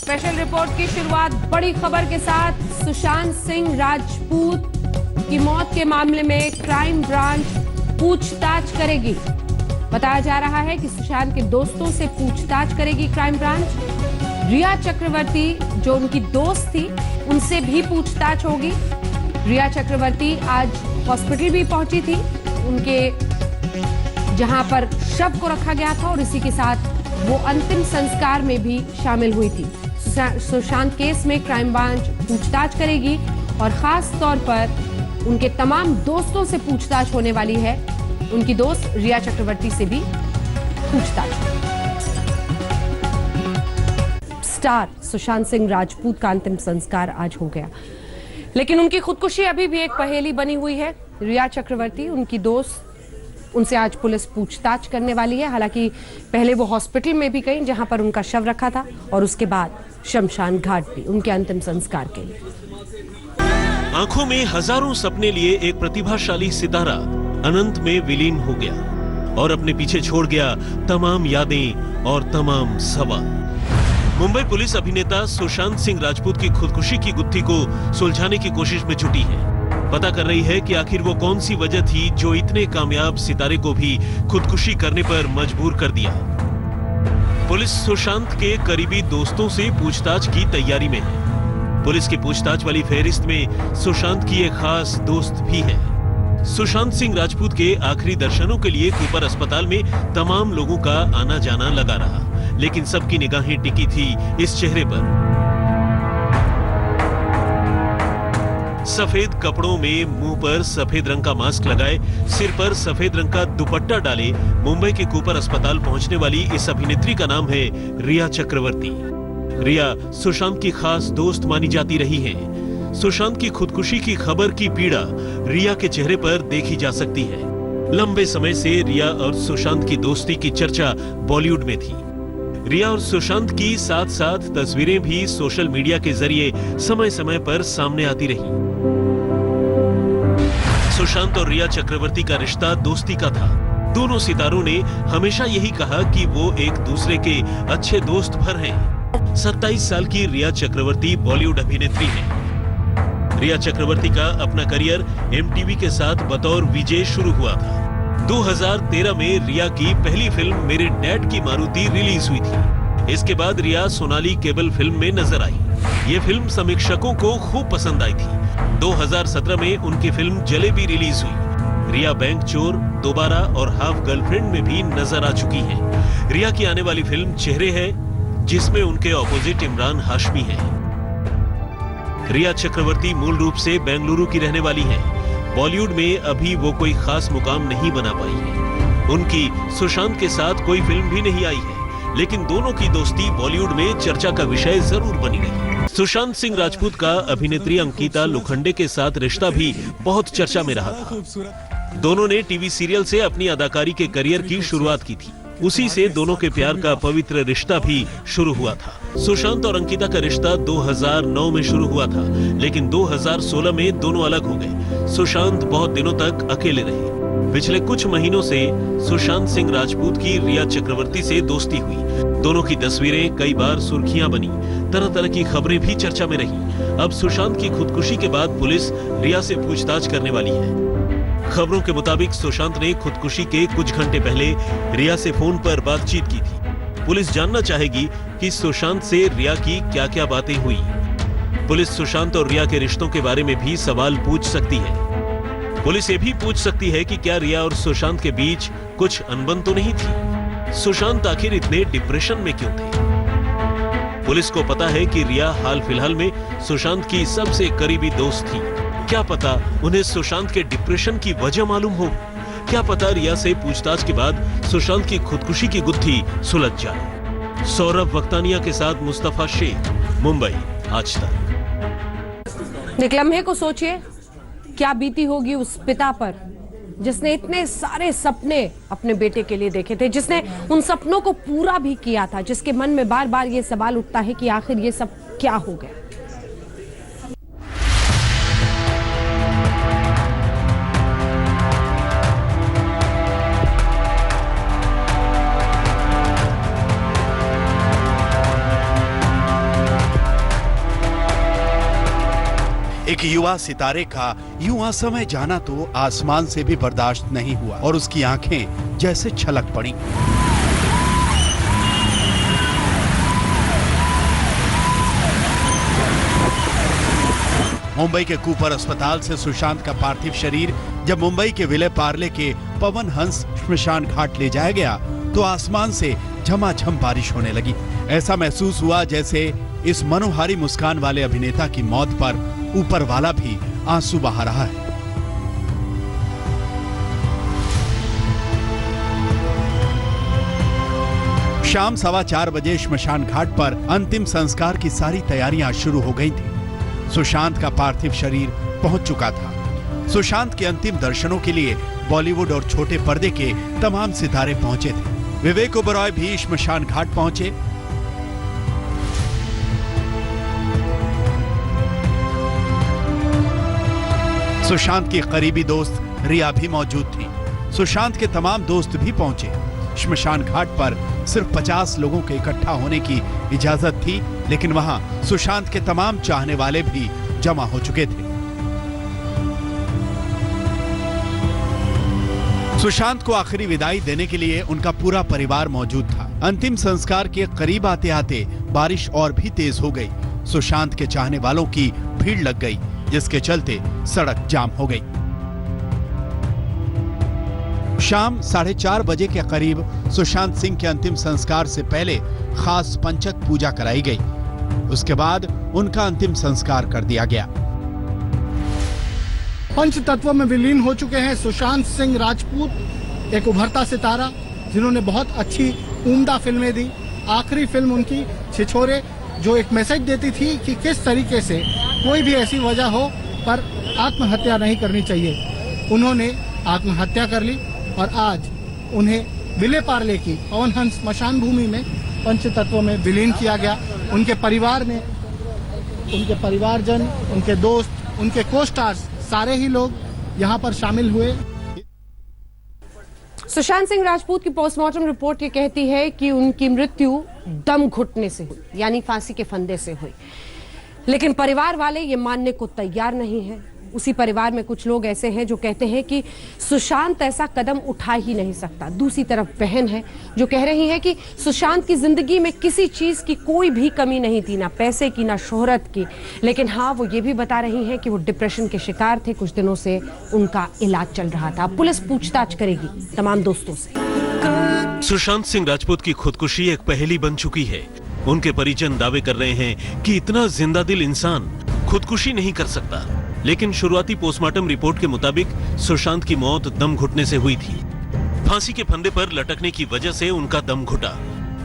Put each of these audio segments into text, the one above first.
Special report की शुरुआत बड़ी खबर के साथ। सुशांत सिंह राजपूत की मौत के मामले में क्राइम ब्रांच पूछताछ करेगी। बताया जा रहा है कि सुशांत के दोस्तों से पूछताछ करेगी क्राइम ब्रांच। रिया चक्रवर्ती जो उनकी दोस्त थी उनसे भी पूछताछ होगी। रिया चक्रवर्ती आज हॉस्पिटल भी पहुंची थी, उनके जहां पर शव को रखा गया था और इसी के साथ वो अंतिम संस्कार में भी शामिल हुई थी। सुशांत केस में क्राइम ब्रांच पूछताछ करेगी और खास तौर पर उनके तमाम दोस्तों से पूछताछ होने वाली है। उनकी दोस्त रिया चक्रवर्ती से भी पूछताछ। स्टार सुशांत सिंह राजपूत का अंतिम संस्कार आज हो गया, लेकिन उनकी खुदकुशी अभी भी एक पहेली बनी हुई है। रिया चक्रवर्ती उनकी दोस्त, उनसे आज पुलिस पूछताछ करने वाली है। हालांकि पहले वो हॉस्पिटल में भी गई जहां पर उनका शव रखा था और उसके बाद शमशान घाट भी उनके अंतिम संस्कार के लिए। आंखों में हजारों सपने लिए एक प्रतिभाशाली सितारा अनंत में विलीन हो गया और अपने पीछे छोड़ गया तमाम यादें और तमाम सवाल। मुंबई पुलिस अभिनेता सुशांत सिंह राजपूत की खुदकुशी की गुत्थी को सुलझाने की कोशिश में जुटी है। पता कर रही है कि आखिर वो कौन सी वजह थी जो इतने कामयाब सितारे को भी खुदकुशी करने पर मजबूर कर दिया। पुलिस सुशांत के करीबी दोस्तों से पूछताछ की तैयारी में है। पुलिस की पूछताछ वाली फेहरिस्त में सुशांत की एक खास दोस्त भी है। सुशांत सिंह राजपूत के आखिरी दर्शनों के लिए कूपर अस्पताल में तमाम लोगों का आना जाना लगा रहा, लेकिन सबकी निगाहें टिकी थी इस चेहरे पर। सफेद कपड़ों में मुंह पर सफेद रंग का मास्क लगाए, सिर पर सफेद रंग का दुपट्टा डाले मुंबई के कूपर अस्पताल पहुंचने वाली इस अभिनेत्री का नाम है रिया चक्रवर्ती। रिया सुशांत की खास दोस्त मानी जाती रही है। सुशांत की खुदकुशी की खबर की पीड़ा रिया के चेहरे पर देखी जा सकती है। लंबे समय से रिया और सुशांत की दोस्ती की चर्चा बॉलीवुड में थी। रिया और सुशांत की साथ साथ तस्वीरें भी सोशल मीडिया के जरिए समय समय पर सामने आती रही। सुशांत और रिया चक्रवर्ती का रिश्ता दोस्ती का था। दोनों सितारों ने हमेशा यही कहा कि वो एक दूसरे के अच्छे दोस्त भर हैं। 27 साल की रिया चक्रवर्ती बॉलीवुड अभिनेत्री हैं। रिया चक्रवर्ती का अपना करियर एमटीवी के साथ बतौर वीजे शुरू हुआ था। 2013 में रिया की पहली फिल्म मेरे डैड की मारुति रिलीज हुई थी। इसके बाद रिया सोनाली केबल फिल्म में नजर आई। ये फिल्म समीक्षकों को खूब पसंद आई थी। 2017 में उनकी फिल्म जलेबी रिलीज हुई। रिया बैंक चोर, दोबारा और हाफ गर्लफ्रेंड में भी नजर आ चुकी हैं। रिया की आने वाली फिल्म चेहरे है, जिसमें उनके ऑपोजिट इमरान हाशमी हैं। रिया चक्रवर्ती मूल रूप से बेंगलुरु की रहने वाली हैं। बॉलीवुड में अभी वो कोई खास मुकाम नहीं बना पाई है। उनकी सुशांत के साथ कोई फिल्म भी नहीं आई है, लेकिन दोनों की दोस्ती बॉलीवुड में चर्चा का विषय जरूर बनी रही। सुशांत सिंह राजपूत का अभिनेत्री अंकिता लोखंडे के साथ रिश्ता भी बहुत चर्चा में रहा था। दोनों ने टीवी सीरियल से अपनी अदाकारी के करियर की शुरुआत की थी। उसी से दोनों के प्यार का पवित्र रिश्ता भी शुरू हुआ था। सुशांत और अंकिता का रिश्ता 2009 में शुरू हुआ था, लेकिन 2016 में दोनों अलग हो गए। सुशांत बहुत दिनों तक अकेले रहे। पिछले कुछ महीनों से सुशांत सिंह राजपूत की रिया चक्रवर्ती से दोस्ती हुई। दोनों की तस्वीरें कई बार सुर्खियां बनी, तरह तरह की खबरें भी चर्चा में रही। अब सुशांत की खुदकुशी के बाद पुलिस रिया से पूछताछ करने वाली है। खबरों के मुताबिक सुशांत ने खुदकुशी के कुछ घंटे पहले रिया से फोन पर बातचीत की थी। पुलिस जानना चाहेगी कि सुशांत से रिया की क्या-क्या बातें हुई। पुलिस सुशांत और रिया के रिश्तों के बारे में भी सवाल पूछ सकती है। पुलिस ये भी पूछ सकती है कि क्या रिया और सुशांत के बीच कुछ अनबन तो नहीं थी। सुशांत आखिर इतने डिप्रेशन में क्यों थे? पुलिस को पता है कि रिया हाल फिलहाल में सुशांत की सबसे करीबी दोस्त थी। क्या पता उन्हें सुशांत के डिप्रेशन की वजह मालूम हो। क्या पता रिया से पूछताछ के बाद सुशांत की खुदकुशी की गुत्थी सुलझ जाए। सौरभ वक्तानिया के साथ मुस्तफा शेख, मुंबई, आज तक। एक लम्हे को सोचिए, क्या बीती होगी उस पिता पर जिसने इतने सारे सपने अपने बेटे के लिए देखे थे, जिसने उन सपनों को पूरा भी किया था, जिसके मन में बार बार ये सवाल उठता है कि आखिर ये सब क्या हो गया। एक युवा सितारे का यूं असमय जाना तो आसमान से भी बर्दाश्त नहीं हुआ और उसकी आंखें जैसे छलक पड़ी। मुंबई के कूपर अस्पताल से सुशांत का पार्थिव शरीर जब मुंबई के विले पार्ले के पवन हंस श्मशान घाट ले जाया गया तो आसमान से झमाझम बारिश होने लगी। ऐसा महसूस हुआ जैसे इस मनोहारी मुस्कान वाले अभिनेता की मौत पर ऊपर वाला भी आंसू बहा रहा है। शाम 4:15 बजे श्मशान घाट पर अंतिम संस्कार की सारी तैयारियां शुरू हो गई थी। सुशांत का पार्थिव शरीर पहुंच चुका था। सुशांत के अंतिम दर्शनों के लिए बॉलीवुड और छोटे पर्दे के तमाम सितारे पहुंचे थे। विवेक ओबरॉय भी श्मशान घाट पहुंचे। सुशांत की करीबी दोस्त रिया भी मौजूद थी। सुशांत के तमाम दोस्त भी पहुंचे। श्मशान घाट पर सिर्फ 50 लोगों के इकट्ठा होने की इजाजत थी, लेकिन वहां सुशांत के तमाम चाहने वाले भी जमा हो चुके थे। सुशांत को आखिरी विदाई देने के लिए उनका पूरा परिवार मौजूद था। अंतिम संस्कार के करीब आते आते बारिश और भी तेज हो गई। सुशांत के चाहने वालों की भीड़ लग गई, जिसके चलते सड़क जाम हो गई। शाम 4:30 बजे के करीब सुशांत सिंह के अंतिम संस्कार से पहले खास पंचक पूजा कराई गई। उसके बाद उनका अंतिम संस्कार कर दिया गया। पंच तत्व में विलीन हो चुके हैं सुशांत सिंह राजपूत, एक उभरता सितारा जिन्होंने बहुत अच्छी उम्दा फिल्में दी। आखिरी फिल्म उनकी छिछोरे, जो एक मैसेज देती थी कि किस तरीके से कोई भी ऐसी वजह हो पर आत्महत्या नहीं करनी चाहिए। उन्होंने आत्महत्या कर ली और आज उन्हें विले पार्ले की पवन हंस स्मशान भूमि में पंच तत्व में विलीन किया गया। उनके परिवार में उनके परिवारजन, उनके दोस्त, उनके को स्टार्स सारे ही लोग यहाँ पर शामिल हुए। सुशांत सिंह राजपूत की पोस्टमार्टम रिपोर्ट ये कहती है कि उनकी मृत्यु दम घुटने से हुई, यानी फांसी के फंदे से हुई। लेकिन परिवार वाले ये मानने को तैयार नहीं है। उसी परिवार में कुछ लोग ऐसे हैं जो कहते हैं कि सुशांत ऐसा कदम उठा ही नहीं सकता। दूसरी तरफ बहन है जो कह रही है कि सुशांत की जिंदगी में किसी चीज की कोई भी कमी नहीं थी, ना पैसे की ना शोहरत की। लेकिन हाँ, वो ये भी बता रही हैं कि वो डिप्रेशन के शिकार थे। कुछ दिनों से उनका इलाज चल रहा था। पुलिस पूछताछ करेगी तमाम दोस्तों से। सुशांत सिंह राजपूत की खुदकुशी एक पहेली बन चुकी है। उनके परिजन दावे कर रहे हैं कि इतना जिंदा दिल इंसान खुदकुशी नहीं कर सकता। लेकिन शुरुआती पोस्टमार्टम रिपोर्ट के मुताबिक सुशांत की मौत दम घुटने से हुई थी। फांसी के फंदे पर लटकने की वजह से उनका दम घुटा।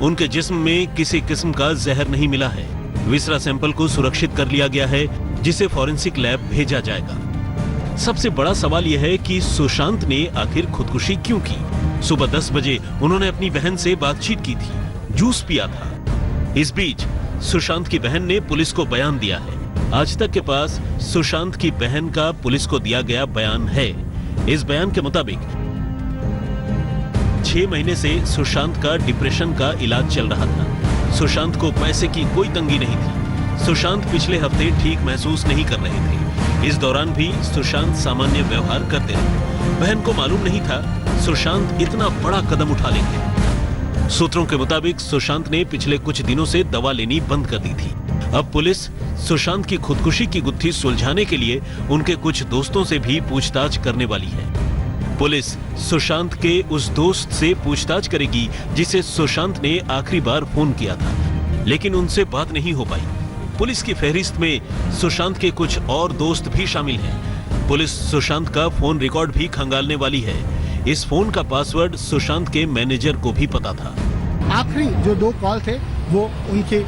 उनके जिस्म में किसी किस्म का जहर नहीं मिला है। विसरा सैंपल को सुरक्षित कर लिया गया है, जिसे फॉरेंसिक लैब भेजा जाएगा। सबसे बड़ा सवाल यह है कि सुशांत ने आखिर खुदकुशी क्यों की। सुबह 10 बजे उन्होंने अपनी बहन से बातचीत की थी, जूस पिया था। इस बीच सुशांत की बहन ने पुलिस को बयान दिया है। आज तक के पास सुशांत की बहन का पुलिस को दिया गया बयान है। इस बयान के मुताबिक 6 महीने से सुशांत का डिप्रेशन का इलाज चल रहा था। सुशांत को पैसे की कोई तंगी नहीं थी। सुशांत पिछले हफ्ते ठीक महसूस नहीं कर रहे थे। इस दौरान भी सुशांत सामान्य व्यवहार करते रहे। बहन को मालूम नहीं था सुशांत इतना बड़ा कदम उठा लेंगे। सूत्रों के मुताबिक सुशांत ने पिछले कुछ दिनों से दवा लेनी बंद कर दी थी। अब पुलिस सुशांत की खुदकुशी की गुत्थी सुलझाने के लिए उनके कुछ दोस्तों से भी पूछताछ करने वाली है। पुलिस सुशांत के उस दोस्त से पूछताछ करेगी जिसे सुशांत ने आखिरी बार फोन किया था, लेकिन उनसे बात नहीं हो पाई। पुलिस की फहरिस्त में सुशांत के कुछ और दोस्त भी शामिल हैं। पुलिस सुशांत का फोन रिकॉर्ड भी खंगालने वाली है। इस फोन का पासवर्ड सुशांत के मैनेजर को भी पता था। आखिरी जो 2 कॉल थे वो उनके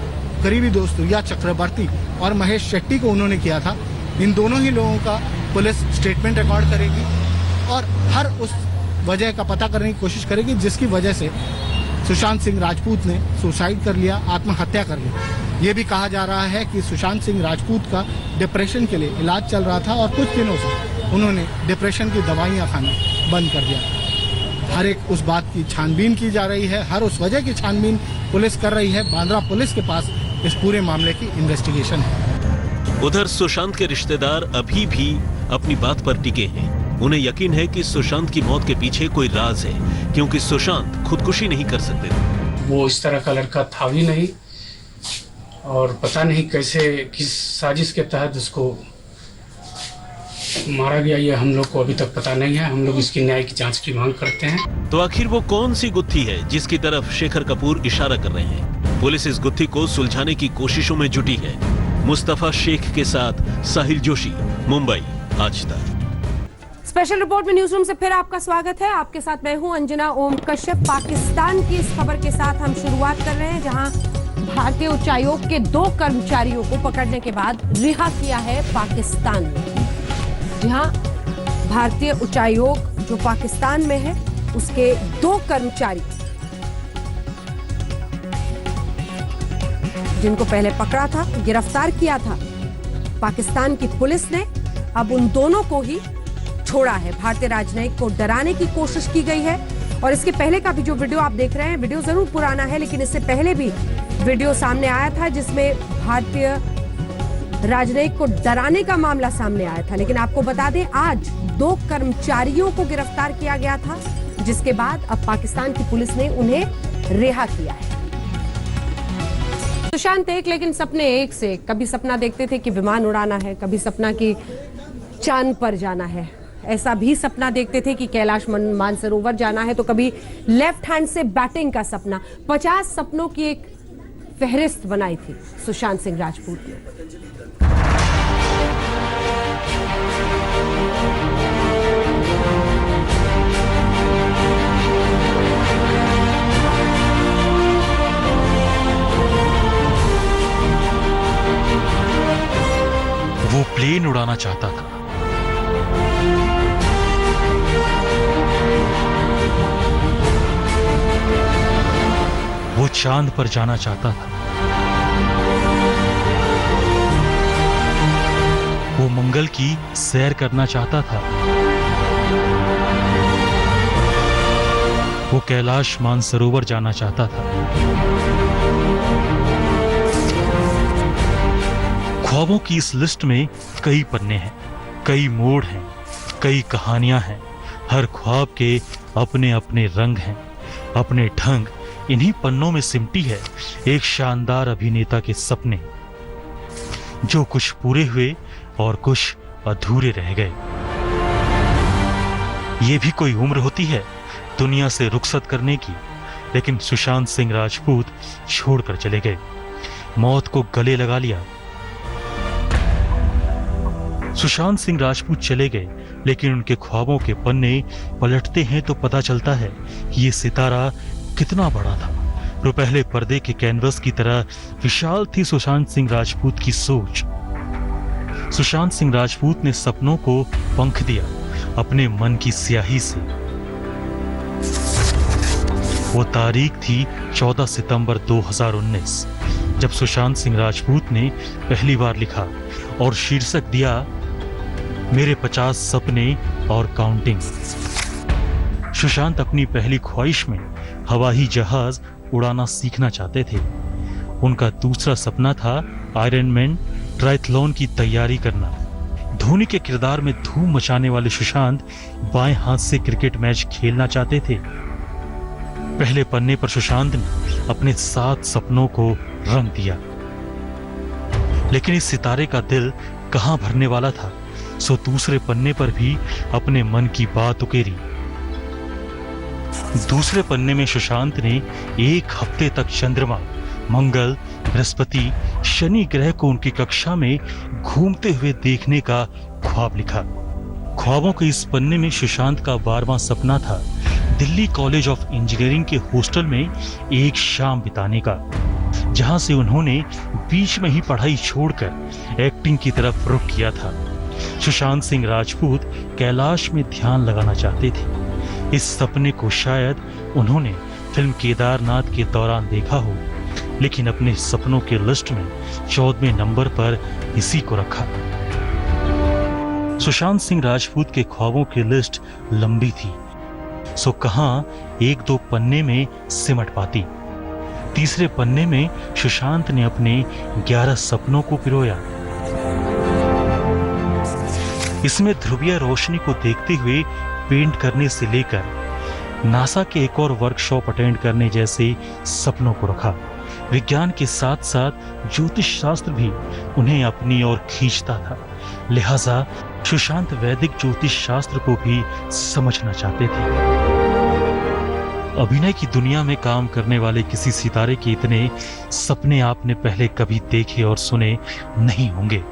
करीबी दोस्त रिया चक्रवर्ती और महेश शेट्टी को उन्होंने किया था। इन दोनों ही लोगों का पुलिस स्टेटमेंट रिकॉर्ड करेगी और हर उस वजह का पता करने की कोशिश करेगी जिसकी वजह से सुशांत सिंह राजपूत ने सुसाइड कर लिया, आत्महत्या कर ली। ये भी कहा जा रहा है कि सुशांत सिंह राजपूत का डिप्रेशन के लिए इलाज चल रहा था और कुछ दिनों से उन्होंने डिप्रेशन की दवाइयाँ खाना बंद कर दिया। हर एक उस बात की छानबीन की जा रही है, हर उस वजह की छानबीन पुलिस कर रही है। बांद्रा पुलिस के पास इस पूरे मामले की इन्वेस्टिगेशन है। उधर सुशांत के रिश्तेदार अभी भी अपनी बात पर टिके हैं। उन्हें यकीन है कि सुशांत की मौत के पीछे कोई राज है, क्योंकि सुशांत खुदकुशी नहीं कर सकते थे। वो इस तरह का लड़का था भी नहीं, और पता नहीं कैसे किस साजिश के तहत उसको मारा गया, ये हम लोग को अभी तक पता नहीं है। हम लोग इसकी न्याय की जांच की मांग करते हैं। तो आखिर वो कौन सी गुत्थी है जिसकी तरफ शेखर कपूर इशारा कर रहे हैं? पुलिस इस गुत्थी को सुलझाने की कोशिशों में जुटी है। मुस्तफा शेख के साथ साहिल जोशी, मुंबई, आज तक। स्पेशल रिपोर्ट में न्यूज रूम से फिर आपका स्वागत है। आपके साथ मैं हूं अंजना ओम कश्यप। पाकिस्तान की इस खबर के साथ हम शुरुआत कर रहे हैं, जहां भारतीय उच्चायोग के 2 कर्मचारियों को पकड़ने के बाद रिहा किया है पाकिस्तान में। जहां भारतीय उच्चायोग जो पाकिस्तान में है, उसके 2 कर्मचारी जिनको पहले पकड़ा था, गिरफ्तार किया था पाकिस्तान की पुलिस ने, अब उन दोनों को ही छोड़ा है। भारतीय राजनयिक को डराने की कोशिश की गई है। और इसके पहले का भी जो वीडियो आप देख रहे हैं, वीडियो जरूर पुराना है, लेकिन इससे पहले भी वीडियो सामने आया था जिसमें भारतीय राजनयिक को डराने का मामला सामने आया था। लेकिन आपको बता दें, आज 2 कर्मचारियों को गिरफ्तार किया गया था, जिसके बाद अब पाकिस्तान की पुलिस ने उन्हें रिहा किया है। सुशांत एक, लेकिन सपने एक से। कभी सपना देखते थे कि विमान उड़ाना है, कभी सपना कि चांद पर जाना है, ऐसा भी सपना देखते थे कि कैलाश मानसरोवर जाना है, तो कभी लेफ्ट हैंड से बैटिंग का सपना। 50 सपनों की एक फहरिस्त बनाई थी सुशांत सिंह राजपूत ने। वो प्लेन उड़ाना चाहता था, वो चांद पर जाना चाहता था, वो मंगल की सैर करना चाहता था, वो कैलाश मानसरोवर जाना चाहता था। ख्वाबों की इस लिस्ट में कई पन्ने हैं, कई मोड़ हैं, कई कहानियां हैं। हर ख्वाब के अपने अपने रंग हैं, अपने ढंग। इन्हीं पन्नों में सिमटी है एक शानदार अभिनेता के सपने, जो कुछ पूरे हुए और कुछ अधूरे रह गए। ये भी कोई उम्र होती है दुनिया से रुखसत करने की, लेकिन सुशांत सिंह राजपूत छोड़कर चले गए, मौत को गले लगा लिया। सुशांत सिंह राजपूत चले गए, लेकिन उनके ख्वाबों के पन्ने पलटते हैं तो पता चलता है ये सितारा कितना बड़ा था। रुपहले पर्दे के कैनवस की तरह विशाल थी सुशांत सिंह राजपूत की सोच। सुशांत सिंह राजपूत ने सपनों को पंख दिया अपने मन की स्याही से। वो तारीख थी 14 सितंबर 2019, जब सुशांत सिंह राजपूत ने पहली बार लिखा और शीर्षक दिया मेरे 50 सपने और काउंटिंग। सुशांत अपनी पहली ख्वाहिश में हवाई जहाज उड़ाना सीखना चाहते थे। उनका दूसरा सपना था आयरन मैन ट्रायथलॉन की तैयारी करना। धोनी के किरदार में धूम मचाने वाले सुशांत बाएं हाथ से क्रिकेट मैच खेलना चाहते थे। पहले पन्ने पर सुशांत ने अपने 7 सपनों को रंग दिया, लेकिन इस सितारे का दिल कहां भरने वाला था, सो दूसरे पन्ने पर भी अपने मन की बात उकेरी। दूसरे पन्ने में सुशांत ने 1 हफ्ते तक चंद्रमा, मंगल, बृहस्पति, शनि ग्रह को उनकी कक्षा में घूमते हुए देखने का ख्वाब लिखा। ख्वाबों के इस पन्ने में सुशांत का 12वां सपना था दिल्ली कॉलेज ऑफ इंजीनियरिंग के हॉस्टल में एक शाम बिताने का, जहां से उन्होंने बीच में ही पढ़ाई छोड़कर एक्टिंग की तरफ रुख किया था। सुशांत सिंह राजपूत कैलाश में ध्यान लगाना चाहते थे। इस सपने को शायद उन्होंने फिल्म केदारनाथ के दौरान देखा हो, लेकिन अपने सपनों के लिस्ट में 14वें नंबर पर इसी को रखा। सुशांत सिंह राजपूत के ख्वाबों की लिस्ट लंबी थी, सो कहां 1-2 पन्ने में सिमट पाती। तीसरे पन्ने में सुशांत ने अपने 11 सपनों को पिरोया। इसमें ध्रुवीय रोशनी को देखते हुए पेंट करने से लेकर नासा के एक और वर्कशॉप अटेंड करने जैसे सपनों को रखा। विज्ञान के साथ साथ ज्योतिष शास्त्र भी उन्हें अपनी ओर खींचता था, लिहाजा सुशांत वैदिक ज्योतिष शास्त्र को भी समझना चाहते थे। अभिनय की दुनिया में काम करने वाले किसी सितारे के इतने सपने आपने पहले कभी देखे और सुने नहीं होंगे,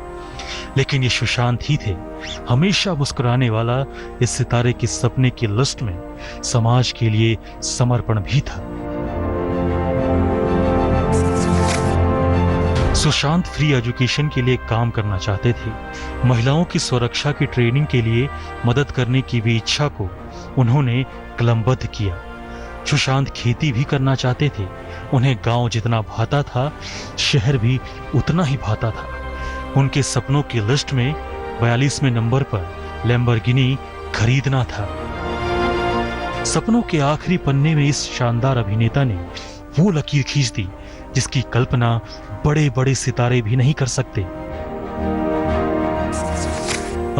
लेकिन ये सुशांत ही थे, हमेशा मुस्कुराने वाला। इस सितारे के सपने की लिस्ट में समाज के लिए समर्पण भी था। सुशांत फ्री एजुकेशन के लिए काम करना चाहते थे। महिलाओं की सुरक्षा की ट्रेनिंग के लिए मदद करने की भी इच्छा को उन्होंने कलमबद्ध किया। सुशांत खेती भी करना चाहते थे। उन्हें गांव जितना भाता था, शहर भी उतना ही भाता था। उनके सपनों की लिस्ट में 42वें नंबर पर लैम्बोर्गिनी खरीदना था। सपनों के आखिरी पन्ने में इस शानदार अभिनेता ने वो लकीर खींच दी जिसकी कल्पना बड़े बड़े सितारे भी नहीं कर सकते।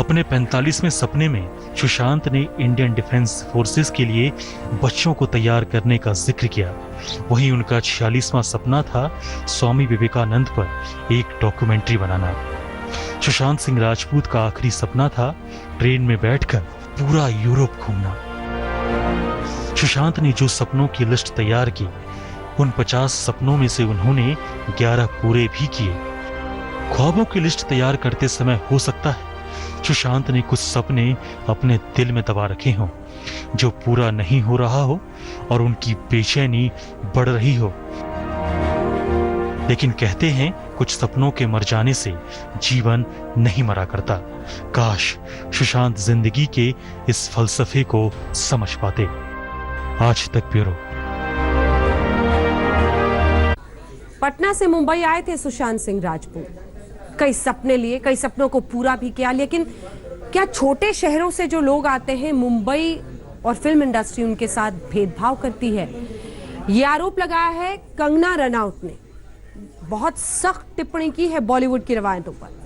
अपने 45वें सपने में सुशांत ने इंडियन डिफेंस फोर्सेस के लिए बच्चों को तैयार करने का जिक्र किया। वहीं उनका 46वां सपना था स्वामी विवेकानंद पर एक डॉक्यूमेंट्री बनाना। सुशांत सिंह राजपूत का आखिरी सपना था ट्रेन में बैठकर पूरा यूरोप घूमना। सुशांत ने जो सपनों की लिस्ट तैयार की, उन 50 सपनों में से उन्होंने 11 पूरे भी किए। ख्वाबों की लिस्ट तैयार करते समय हो सकता है सुशांत ने कुछ सपने अपने दिल में दबा रखे हों जो पूरा नहीं हो रहा हो और उनकी बेचैनी बढ़ रही हो। लेकिन कहते हैं कुछ सपनों के मर जाने से जीवन नहीं मरा करता। काश सुशांत जिंदगी के इस फलसफे को समझ पाते। आज तक ब्यूरो। पटना से मुंबई आए थे सुशांत सिंह राजपूत। कई सपने लिए, कई सपनों को पूरा भी किया, लेकिन क्या छोटे शहरों से जो लोग आते हैं, मुंबई और फिल्म इंडस्ट्री उनके साथ भेदभाव करती है? ये आरोप लगाया है कंगना रनौत ने। बहुत सख्त टिप्पणी की है बॉलीवुड की रवायतों पर।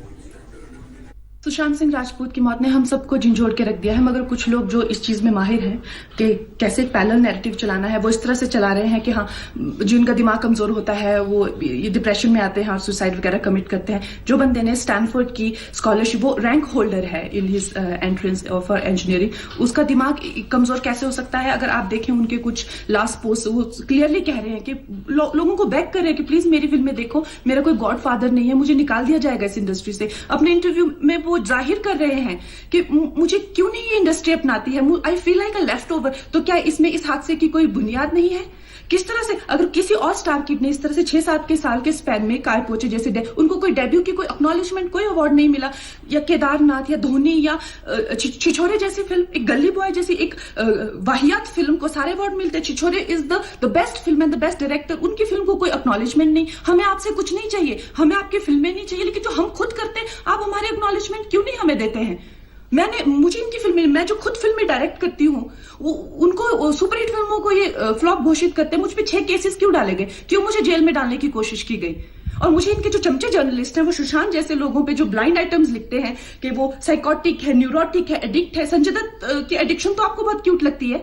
सुशांत सिंह राजपूत की मौत ने हम सबको झंझोड़ के रख दिया है, मगर कुछ लोग जो इस चीज में माहिर हैं कि कैसे पैरेलल नैरेटिव चलाना है, वो इस तरह से चला रहे हैं कि हाँ, जिनका दिमाग कमजोर होता है वो ये डिप्रेशन में आते हैं और सुसाइड वगैरह कमिट करते हैं। जो बंदे ने स्टैनफोर्ड की स्कॉलरशिप, वो रैंक होल्डर है in his entrance for engineering, उसका दिमाग कमजोर कैसे हो सकता है? अगर आप देखें उनके कुछ लास्ट पोस्ट, वो क्लियरली कह रहे हैं कि लोगों को बैक कर रहे हैं कि प्लीज मेरी फिल्में देखो, मेरा कोई गॉड फादर नहीं है, मुझे निकाल दिया जाएगा इस इंडस्ट्री से। अपने इंटरव्यू में वो जाहिर कर रहे हैं कि मुझे क्यों नहीं ये इंडस्ट्री अपनाती है, I feel like a left over. तो क्या इसमें इस हादसे की कोई बुनियाद नहीं है? किस तरह से अगर किसी और स्टार किड ने इस तरह से 6-7 के साल के स्पैन में काय पोचे जैसे उनको कोई डेब्यू की कोई एक्नॉलेजमेंट, कोई अवार्ड नहीं मिला, या केदारनाथ या धोनी या छिछोरे जैसी फिल्म, एक गली बॉय जैसी एक वाहियात फिल्म को सारे अवार्ड मिलते हैं। Chhichhore is the best film and the best director, उनकी फिल्म को कोई एक्नॉलेजमेंट नहीं। हमें आपसे कुछ नहीं चाहिए, हमें आपकी फिल्में नहीं चाहिए, लेकिन जो हम खुद करते हैं आप हमारे एक्नॉलेजमेंट क्यों नहीं हमें देते हैं? मुझे इनकी फिल्में, मैं जो खुद फिल्में डायरेक्ट करती हूँ, उनको सुपरहिट फिल्मों को ये फ्लॉप घोषित करते हैं। मुझ पे 6 केसेस क्यों डाले गए, क्यों मुझे जेल में डालने की कोशिश की गई? और मुझे इनके जो चमचे जर्नलिस्ट हैं, वो सुशांत जैसे लोगों पे जो ब्लाइंड आइटम्स लिखते हैं कि वो साइकोटिक है, न्यूरोटिक है, एडिक्ट है। संजय दत्त की एडिक्शन तो आपको बहुत क्यूट लगती है।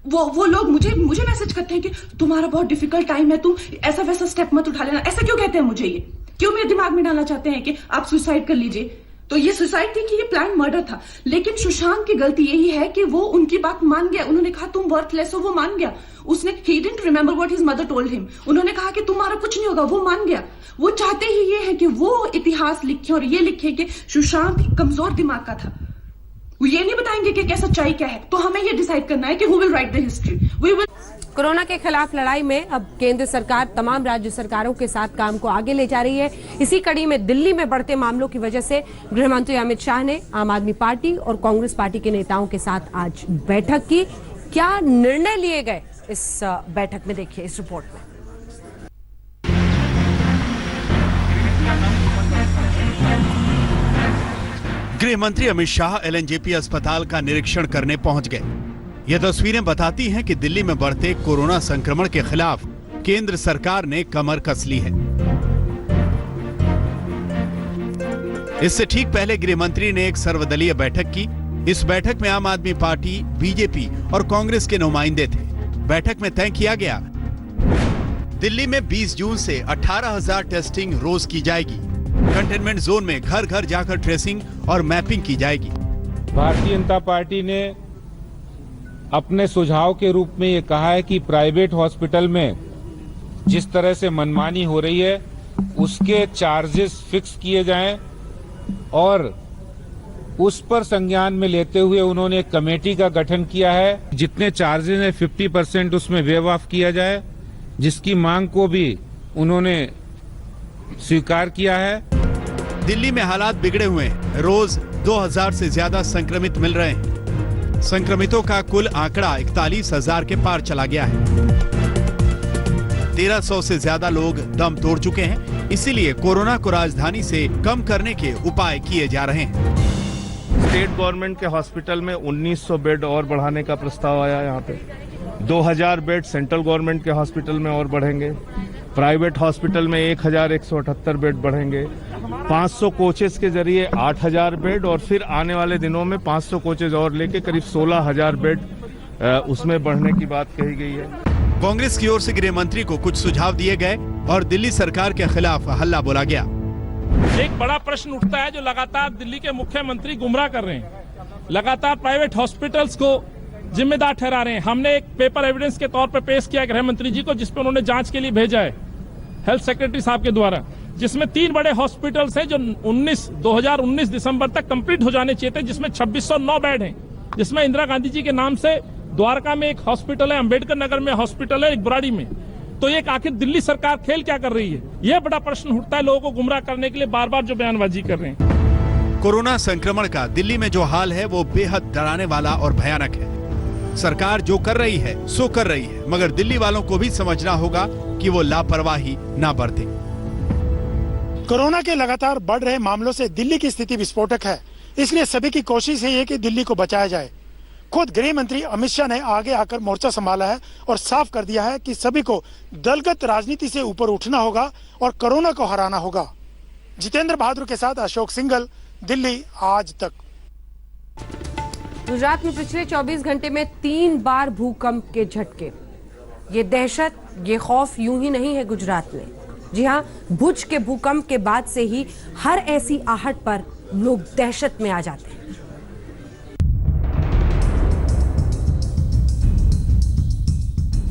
वो लोग मुझे मैसेज करते हैं कि तुम्हारा बहुत डिफिकल्ट टाइम है, तुम ऐसा वैसा स्टेप मत उठा लेना। ऐसा क्यों कहते हैं मुझे? ये क्यों मेरे दिमाग में डालना चाहते हैं कि आप सुसाइड कर लीजिए? तो ये सुसाइड थी कि ये प्लान मर्डर था? लेकिन सुशांत की गलती यही है कि वो उनकी बात मान गया। उन्होंने कहा तुम वर्थलेस हो, वो मान गया। उसने he didn't remember what his mother told him। उन्होंने कहा कि तुम्हारा कुछ नहीं होगा, वो मान गया। वो चाहते ही ये है कि वो इतिहास लिखे और ये लिखे कि सुशांत कमजोर दिमाग का था। वो ये नहीं बताएंगे कि क्या सच्चाई क्या है। तो हमें ये डिसाइड करना है कि who will write the history। We will। Corona के खिलाफ लड़ाई में अब केंद्र सरकार तमाम राज्य सरकारों के साथ काम को आगे ले जा रही है। इसी कड़ी में दिल्ली में बढ़ते मामलों की वजह से गृह मंत्री अमित शाह ने आम आदमी पार्टी और कांग्रेस पार्टी के नेताओं के साथ आज बैठक की। क्या निर्णय लिए गए इस बैठक में, देखिए इस रिपोर्ट में। गृह मंत्री अमित शाह एलएनजेपी अस्पताल का निरीक्षण करने पहुंच गए। ये तस्वीरें बताती हैं कि दिल्ली में बढ़ते कोरोना संक्रमण के खिलाफ केंद्र सरकार ने कमर कस ली है। इससे ठीक पहले गृह मंत्री ने एक सर्वदलीय बैठक की। इस बैठक में आम आदमी पार्टी, बीजेपी और कांग्रेस के नुमाइंदे थे। बैठक में तय किया गया दिल्ली में 20 जून से 18,000 टेस्टिंग रोज की जाएगी। कंटेनमेंट जोन में घर घर जाकर ट्रेसिंग और मैपिंग की जाएगी। भारतीय जनता पार्टी ने अपने सुझाव के रूप में ये कहा है कि प्राइवेट हॉस्पिटल में जिस तरह से मनमानी हो रही है उसके चार्जेस फिक्स किए जाएं और उस पर संज्ञान में लेते हुए उन्होंने एक कमेटी का गठन किया है। जितने चार्जेस हैं 50% उसमें वेव ऑफ किया जाए, जिसकी मांग को भी उन्होंने स्वीकार किया है। दिल्ली में हालात बिगड़े हुए हैं। रोज 2000 से ज्यादा संक्रमित मिल रहे हैं। संक्रमितों का कुल आंकड़ा 41,000 के पार चला गया है। 1300 से ज्यादा लोग दम तोड़ चुके हैं। इसीलिए कोरोना को राजधानी से कम करने के उपाय किए जा रहे हैं। स्टेट गवर्नमेंट के हॉस्पिटल में 1900 बेड और बढ़ाने का प्रस्ताव आया। यहाँ पे 2000 बेड सेंट्रल गवर्नमेंट के हॉस्पिटल में और बढ़ेंगे। प्राइवेट हॉस्पिटल में 1178 बेड बढ़ेंगे। 500 कोचेस के जरिए 8000 बेड और फिर आने वाले दिनों में 500 कोचेस और लेके करीब 16,000 बेड उसमें बढ़ने की बात कही गई है। कांग्रेस की ओर से गृह मंत्री को कुछ सुझाव दिए गए और दिल्ली सरकार के खिलाफ हल्ला बोला गया। एक बड़ा प्रश्न उठता है जो लगातार दिल्ली के मुख्यमंत्री गुमराह कर रहे हैं, लगातार प्राइवेट हॉस्पिटल्स को जिम्मेदार ठहरा रहे हैं। हमने एक पेपर एविडेंस के तौर पर पेश किया गृह मंत्री जी को, जिसपे उन्होंने जांच के लिए भेजा है हेल्थ सेक्रेटरी साहब के द्वारा, जिसमें 3 बड़े हॉस्पिटल्स हैं जो 2019 दिसंबर तक कंप्लीट हो जाने चाहिए थे, जिसमें 2609 बेड हैं, जिसमें इंदिरा गांधी जी के नाम से द्वारका में एक हॉस्पिटल है, अंबेडकर नगर में हॉस्पिटल है, एक बुराड़ी में। तो ये आखिर दिल्ली सरकार खेल क्या कर रही है? यह बड़ा प्रश्न उठता है लोगों को गुमराह करने के लिए बार बार जो बयानबाजी कर रहे हैं। कोरोना संक्रमण का दिल्ली में जो हाल है वो बेहद डराने वाला और भयानक है। सरकार जो कर रही है सो कर रही है, मगर दिल्ली वालों को भी समझना होगा कि वो लापरवाही ना बरतें। कोरोना के लगातार बढ़ रहे मामलों से दिल्ली की स्थिति विस्फोटक है। इसलिए सभी की कोशिश है कि दिल्ली को बचाया जाए। खुद गृह मंत्री अमित शाह ने आगे आकर मोर्चा संभाला है और साफ कर दिया है कि सभी को दलगत राजनीति से ऊपर उठना होगा और कोरोना को हराना होगा। जितेंद्र बहादुर के साथ अशोक सिंघल, दिल्ली आज तक। गुजरात में पिछले 24 घंटे में 3 बार भूकंप के झटके। ये दहशत, ये खौफ यूं ही नहीं है गुजरात में। जी हां, भुज के भूकंप के बाद से ही हर ऐसी आहट पर लोग दहशत में आ जाते हैं।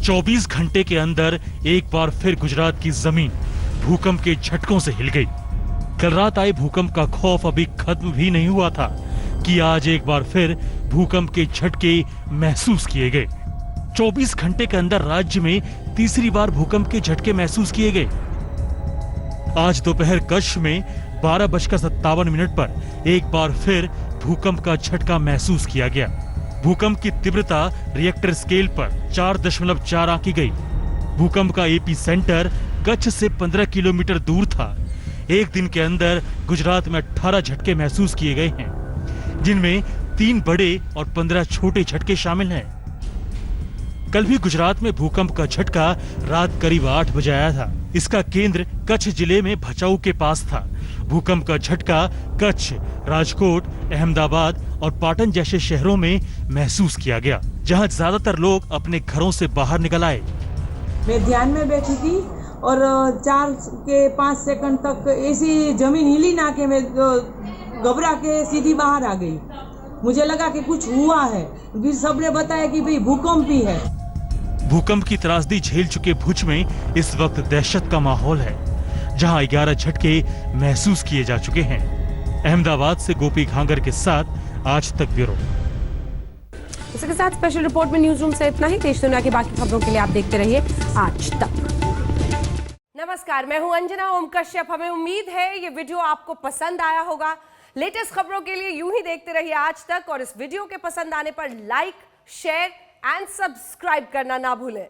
चौबीस घंटे के अंदर एक बार फिर गुजरात की जमीन भूकंप के झटकों से हिल गई। कल रात आए भूकंप का खौफ अभी खत्म भी नहीं हुआ था कि आज एक बार फिर भूकंप के झटके महसूस किए गए। 24 घंटे के अंदर राज्य में तीसरी बार भूकंप के झटके महसूस किए गए। आज दोपहर कच्छ में 12:57 पर एक बार फिर भूकंप का झटका महसूस किया गया। भूकंप की तीव्रता रिएक्टर स्केल पर 4.4 आंकी गई। भूकंप का एपी सेंटर कच्छ से 15 किलोमीटर दूर था। एक दिन के अंदर गुजरात में 18 झटके महसूस किए गए हैं, जिनमें 3 बड़े और 15 छोटे झटके शामिल हैं। कल भी गुजरात में भूकंप का झटका रात करीब 8 बजे आया था। इसका केंद्र कच्छ जिले में भचाऊ के पास था। भूकंप का झटका कच्छ, राजकोट, अहमदाबाद और पाटन जैसे शहरों में महसूस किया गया, जहां ज्यादातर लोग अपने घरों से बाहर निकल आए। मैं ध्यान में बैठी थी और 4 के 5 सेकंड तक ऐसी जमीन हिली ना कि मैं घबरा के सीधी बाहर आ गई। मुझे लगा कि कुछ हुआ है, फिर सबने बताया कि भाई भूकंप ही है। भूकंप की त्रासदी झेल चुके भुज में इस वक्त दहशत का माहौल है, जहां 11 झटके महसूस किए जा चुके हैं। अहमदाबाद से गोपी घांगर के साथ आज तक ब्यूरो। इसके साथ स्पेशल रिपोर्ट में न्यूज रूम से इतना ही। देश दुनिया की बाकी खबरों के लिए आप देखते रहिए आज तक। नमस्कार, मैं हूं अंजना ओम कश्यप। हमें उम्मीद है ये वीडियो आपको पसंद आया होगा। लेटेस्ट खबरों के लिए यूं ही देखते रहिए आज तक और इस वीडियो के पसंद आने पर लाइक, शेयर एंड सब्सक्राइब करना ना भूलें।